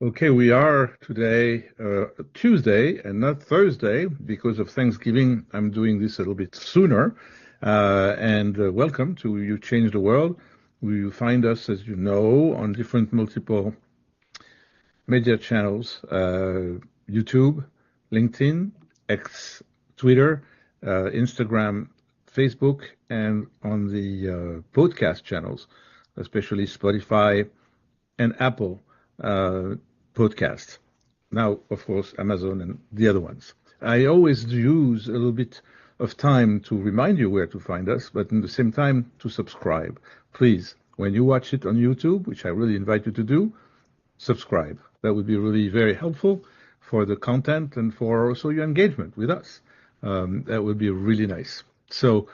Okay, we are today Tuesday and not Thursday because of Thanksgiving. I'm doing this a little bit sooner. And welcome to You Change the World. You find us, as you know, on different multiple media channels, YouTube, LinkedIn, X, Twitter, Instagram, Facebook, and on the podcast channels, especially Spotify and Apple uh, podcast. Now, of course, Amazon and the other ones. I always use a little bit of time to remind you where to find us, but at the same time to subscribe. Please, when you watch it on YouTube, which I really invite you to do, subscribe. That would be really very helpful for the content and for also your engagement with us. That would be really nice. So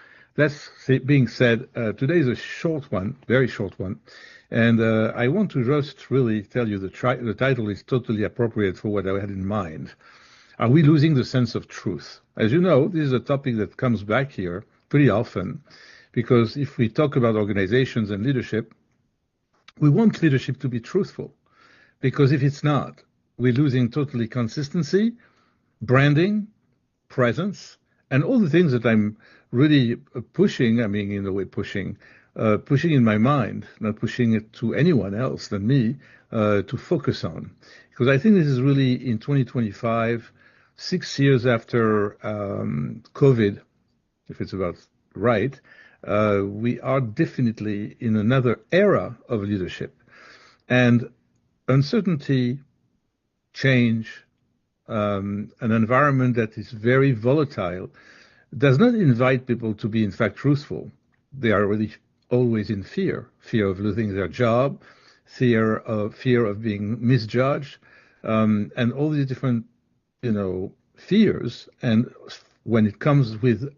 being said, today is a short one, very short one. And I want to just really tell you the title is totally appropriate for what I had in mind. Are we losing the sense of truth? As you know, this is a topic that comes back here pretty often because if we talk about organizations and leadership, we want leadership to be truthful. Because if it's not, we're losing totally consistency, branding, presence, and all the things that I'm really pushing. I mean, in a way, pushing in my mind, not pushing it to anyone else than me, to focus on. Because I think this is really in 2025, 6 years after COVID, if it's about right, we are definitely in another era of leadership. And uncertainty, change, an environment that is very volatile does not invite people to be, in fact, truthful. They are really always in fear of losing their job, fear of being misjudged, and all these different, fears. And when it comes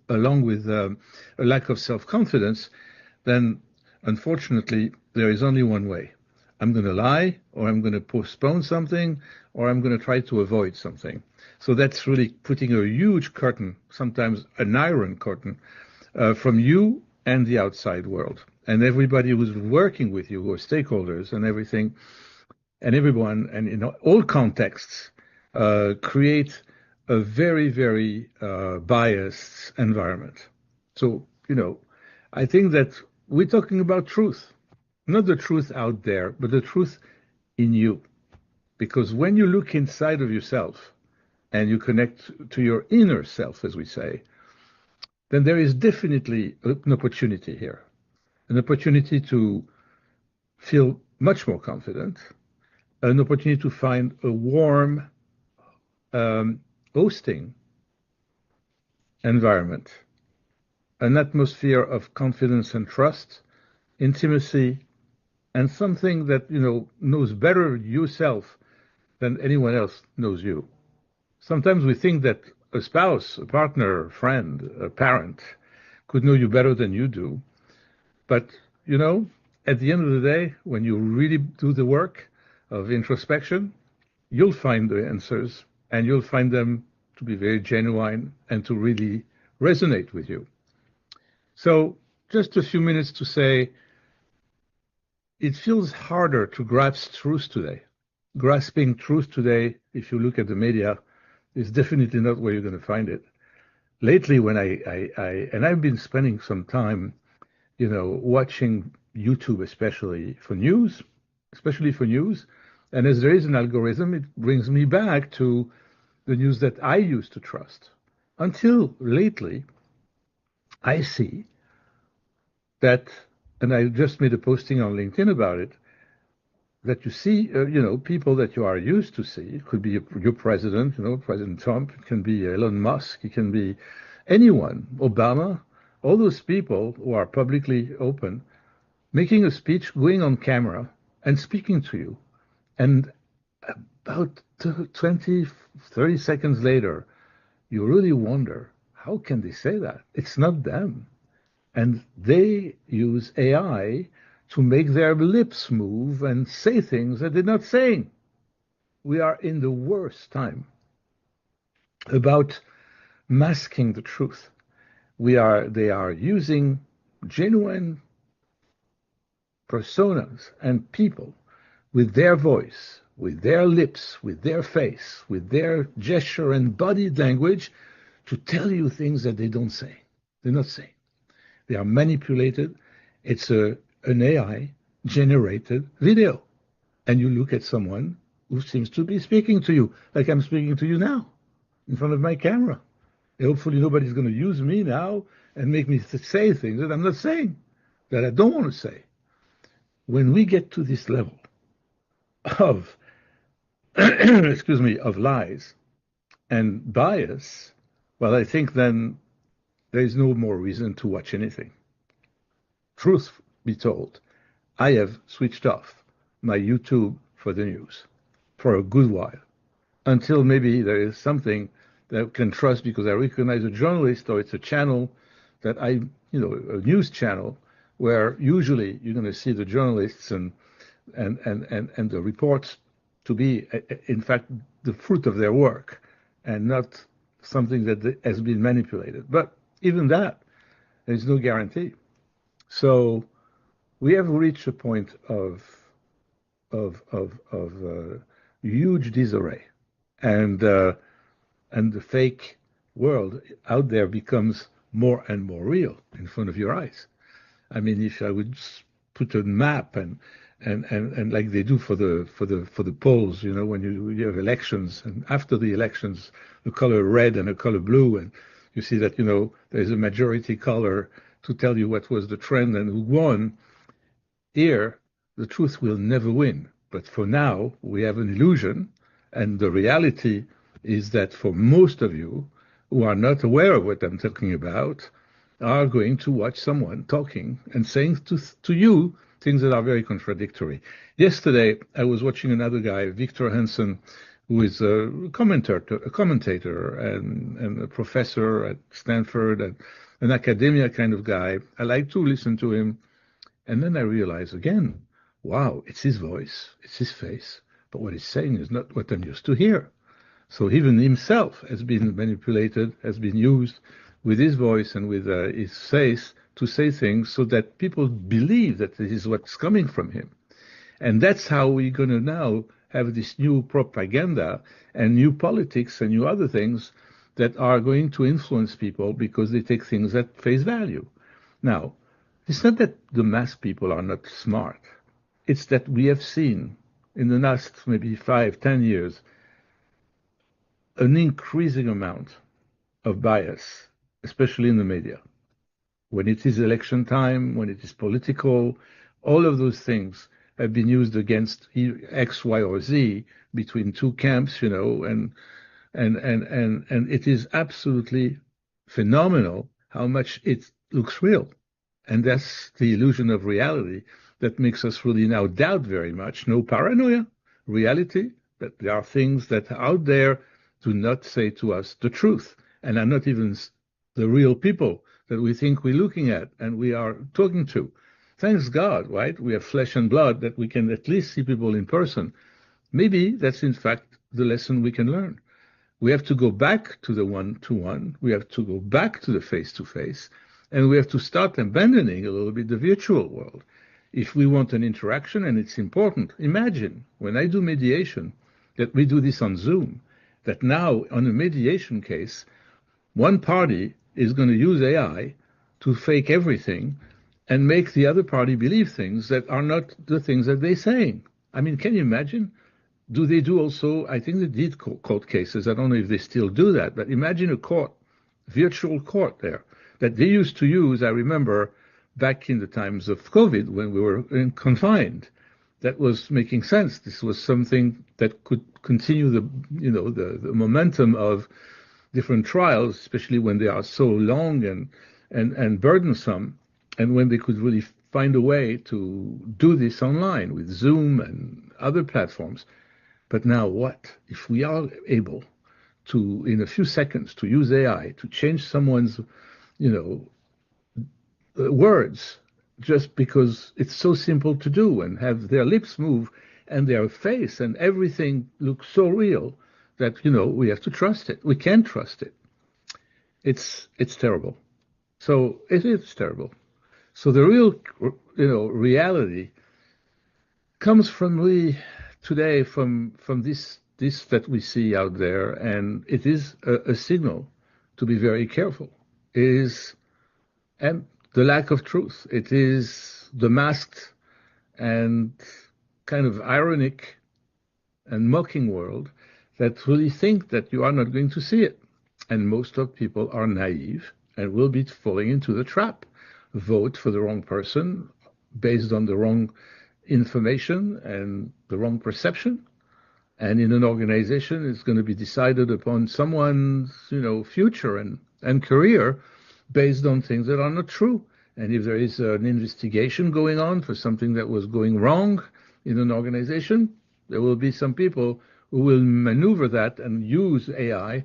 along with a lack of self-confidence, then unfortunately there is only one way. I'm going to lie, or I'm going to postpone something, or I'm going to try to avoid something. So that's really putting a huge curtain, sometimes an iron curtain, from you and the outside world. And everybody who's working with you, or stakeholders and everything, and everyone, and in all contexts, create a very, very biased environment. So, I think that we're talking about truth, not the truth out there, but the truth in you. Because when you look inside of yourself and you connect to your inner self, as we say, then there is definitely an opportunity here, an opportunity to feel much more confident, an opportunity to find a warm, um, hosting environment, an atmosphere of confidence and trust, intimacy, and something that, knows better yourself than anyone else knows you. Sometimes we think that a spouse, a partner, a friend, a parent could know you better than you do. But, at the end of the day, when you really do the work of introspection, you'll find the answers and you'll find them to be very genuine and to really resonate with you. So, just a few minutes to say it feels harder to grasp truth today. Grasping truth today, if you look at the media, is definitely not where you're going to find it. Lately, when and I've been spending some time, watching YouTube, especially for news. And as there is an algorithm, it brings me back to the news that I used to trust. Until lately, I see that, and I just made a posting on LinkedIn about it, that you see, people that you are used to see. It could be your president, President Trump. It can be Elon Musk. It can be anyone, Obama. All those people who are publicly open, making a speech, going on camera, and speaking to you. And about 20, 30 seconds later, you really wonder, how can they say that? It's not them. And they use AI to make their lips move and say things that they're not saying. We are in the worst time about masking the truth. They are using genuine personas and people with their voice, with their lips, with their face, with their gesture and body language to tell you things that they don't say. They're not saying. They are manipulated. It's an AI generated video. And you look at someone who seems to be speaking to you, like I'm speaking to you now, in front of my camera. And hopefully nobody's going to use me now and make me say things that I'm not saying, that I don't want to say. When we get to this level of, excuse me, of lies and bias, well, I think then there is no more reason to watch anything. Truth be told, I have switched off my YouTube for the news for a good while until maybe there is something that I can trust because I recognize a journalist or it's a channel that a news channel where usually you're going to see the journalists and the reports to be, in fact, the fruit of their work and not something that has been manipulated. But even that, there's no guarantee. So we have reached a point of huge disarray, and and the fake world out there becomes more and more real in front of your eyes. I mean, if I would put a map and like they do for the polls, when you have elections, and after the elections, the color red and the color blue, and you see that there's a majority color to tell you what was the trend and who won. Here, the truth will never win. But for now, we have an illusion, and the reality is that for most of you who are not aware of what I'm talking about, are going to watch someone talking and saying to you things that are very contradictory. Yesterday, I was watching another guy, Victor Hansen, who is a commentator and a professor at Stanford, and an academia kind of guy. I like to listen to him. And then I realized again, wow, it's his voice, it's his face, but what he's saying is not what I'm used to hear. So even himself has been manipulated, has been used with his voice and with his face to say things so that people believe that this is what's coming from him. And that's how we're going to now have this new propaganda and new politics and new other things that are going to influence people because they take things at face value. Now, it's not that the mass people are not smart. It's that we have seen in the last maybe 5, 10 years an increasing amount of bias, especially in the media. When it is election time, when it is political, all of those things have been used against X, Y, or Z between two camps, and it is absolutely phenomenal how much it looks real. And that's the illusion of reality that makes us really now doubt very much. No paranoia, reality, that there are things that are out there do not say to us the truth and are not even the real people that we think we're looking at and we are talking to. Thanks God, right? We have flesh and blood that we can at least see people in person. Maybe that's in fact the lesson we can learn. We have to go back to the one-to-one. We have to go back to the face-to-face. And we have to start abandoning a little bit the virtual world. If we want an interaction, and it's important, imagine when I do mediation, that we do this on Zoom, that now on a mediation case, one party is going to use AI to fake everything and make the other party believe things that are not the things that they're saying. I mean, can you imagine? Do they do also, I think they did court cases, I don't know if they still do that, but imagine a court, virtual court there, that they used to use, I remember, back in the times of COVID when we were confined. That was making sense. This was something that could continue the momentum of different trials, especially when they are so long and burdensome, and when they could really find a way to do this online with Zoom and other platforms. But now what? If we are able to, in a few seconds, to use AI to change someone's, words just because it's so simple to do and have their lips move and their face and everything looks so real that, we have to trust it. We can't trust it. It's terrible. So it is terrible. So the real, reality comes from really today from this that we see out there, and it is a signal to be very careful, is and the lack of truth. It is the masked and kind of ironic and mocking world that really think that you are not going to see it. And most of people are naive and will be falling into the trap. Vote for the wrong person based on the wrong information and the wrong perception. And in an organization, it's going to be decided upon someone's, future and career based on things that are not true. And if there is an investigation going on for something that was going wrong in an organization, there will be some people who will maneuver that and use AI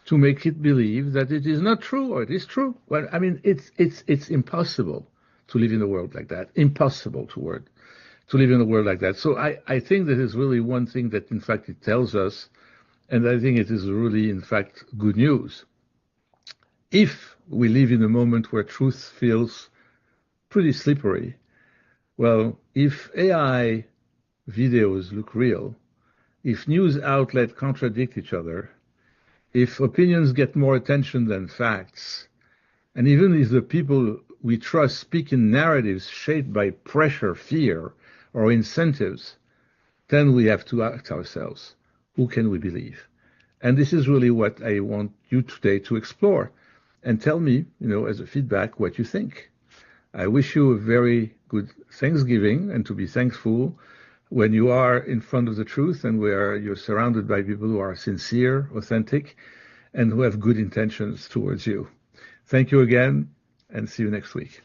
to make it believe that it is not true or it is true. Well, I mean, it's impossible to live in a world like that. Impossible to live in a world like that. So I think that is really one thing that, in fact, it tells us, and I think it is really, in fact, good news. If we live in a moment where truth feels pretty slippery, well, if AI videos look real, if news outlets contradict each other, if opinions get more attention than facts, and even if the people we trust speak in narratives shaped by pressure, fear, or incentives, then we have to ask ourselves, who can we believe? And this is really what I want you today to explore. And tell me, as a feedback, what you think. I wish you a very good Thanksgiving and to be thankful when you are in front of the truth and where you're surrounded by people who are sincere, authentic, and who have good intentions towards you. Thank you again, and see you next week.